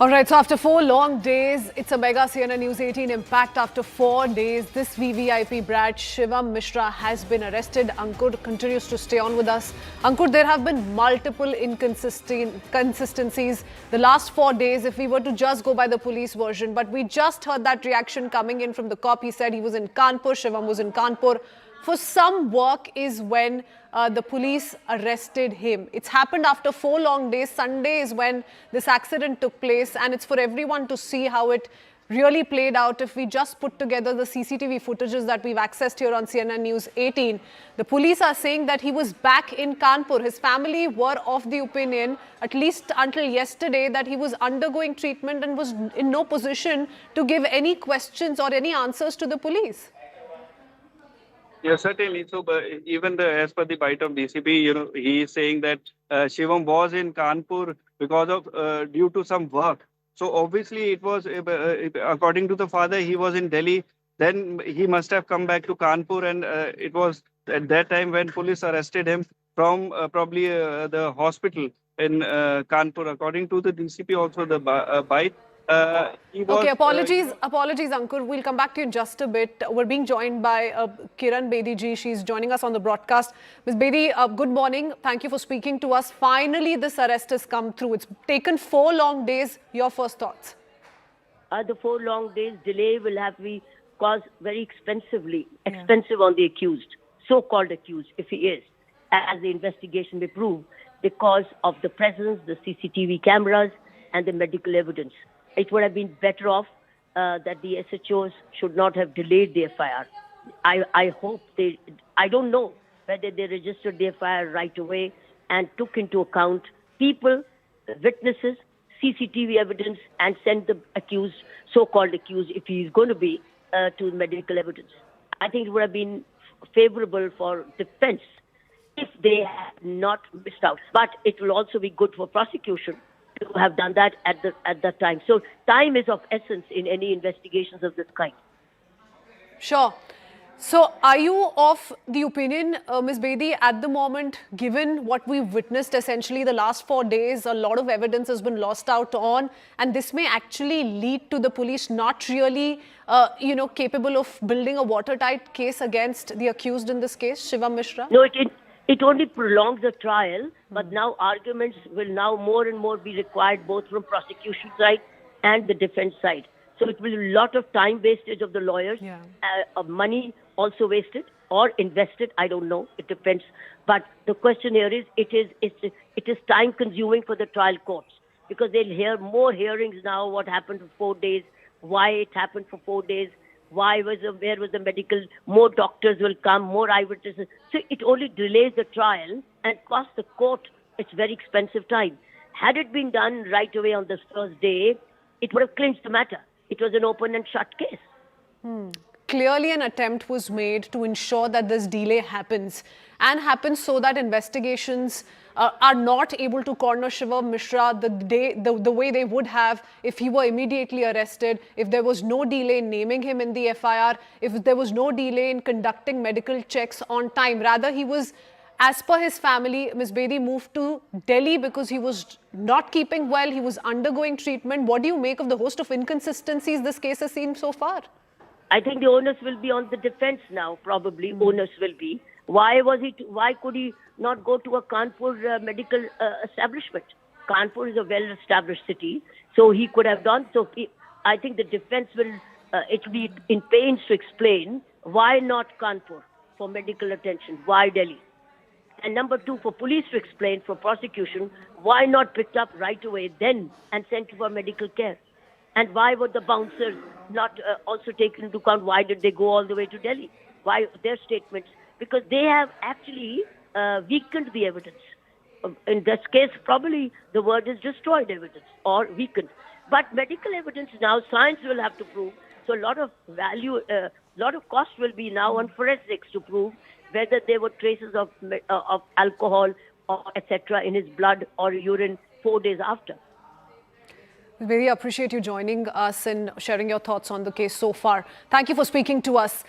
All right, so after 4 long days, it's a mega CNN News 18 impact. After 4 days, this VVIP brat, Shivam Mishra, has been arrested. Ankur continues to stay on with us. Ankur, there have been multiple inconsistencies the last 4 days if we were to just go by the police version. But we just heard that reaction coming in from the cop. He said he was in Kanpur, Shivam was in Kanpur for some work is when the police arrested him. It's happened after 4 long days. Sunday is when this accident took place, and it's for everyone to see how it really played out. If we just put together the CCTV footages that we've accessed here on CNN News 18, the police are saying that he was back in Kanpur. His family were of the opinion, at least until yesterday, that he was undergoing treatment and was in no position to give any questions or any answers to the police. Yeah, certainly. So, even as per the bite of DCP, he is saying that Shivam was in Kanpur because of due to some work. So obviously, it was according to the father, he was in Delhi. Then he must have come back to Kanpur, and it was at that time when police arrested him from probably the hospital in Kanpur. According to the DCP, also the bite. He was. Okay, apologies, Ankur. We'll come back to you in just a bit. We're being joined by Kiran Bedi ji. She's joining us on the broadcast. Ms. Bedi, good morning. Thank you for speaking to us. Finally, this arrest has come through. It's taken 4 long days. Your first thoughts? The 4 long days delay will have to be caused very expensive on the accused, so-called accused, if he is, as the investigation may prove, because of the presence, the CCTV cameras, and the medical evidence. It would have been better off that the SHOs should not have delayed the FIR. I hope I don't know whether they registered the FIR right away and took into account people, witnesses, CCTV evidence, and sent the accused, so-called accused, if he is going to be, to medical evidence. I think it would have been favorable for defense if they had not missed out. But it will also be good for prosecution to have done that at that time. So time is of essence in any investigations of this kind. Sure. So are you of the opinion, Ms. Bedi, at the moment, given what we've witnessed essentially the last 4 days, a lot of evidence has been lost out on, and this may actually lead to the police not really, capable of building a watertight case against the accused in this case, Shivam Mishra? No, it only prolongs the trial, but now arguments will now more and more be required both from prosecution side and the defense side. So it will be a lot of time wastage of the lawyers, of money also wasted or invested. I don't know. It depends. But the question here is, it is time consuming for the trial courts because they'll hear more hearings now. What happened for 4 days? Why it happened for 4 days? Where was the medical? More doctors will come, more eyewitnesses. So it only delays the trial and costs the court its very expensive time. Had it been done right away on this first day, it would have clinched the matter. It was an open and shut case. Clearly an attempt was made to ensure that this delay happens so that investigations are not able to corner Shivam Mishra the way they would have if he were immediately arrested, if there was no delay in naming him in the FIR, if there was no delay in conducting medical checks on time. Rather, he was, as per his family, Ms. Bedi, moved to Delhi because he was not keeping well, he was undergoing treatment. What do you make of the host of inconsistencies this case has seen so far? I think the onus will be on the defense now, probably. Onus will be. Why could he not go to a Kanpur medical establishment? Kanpur is a well-established city, so he could have done. So I think the defense will be in pains to explain why not Kanpur for medical attention, why Delhi? And number two, for police to explain, for prosecution, why not picked up right away then and sent for medical care? And why were the bouncers not also taken into account? Why did they go all the way to Delhi? Why their statements? Because they have actually weakened the evidence. In this case, probably the word is destroyed evidence or weakened. But medical evidence now, science will have to prove. So a lot of lot of cost will be now on forensics to prove whether there were traces of alcohol or etc. in his blood or urine 4 days after. We really appreciate you joining us and sharing your thoughts on the case so far. Thank you for speaking to us.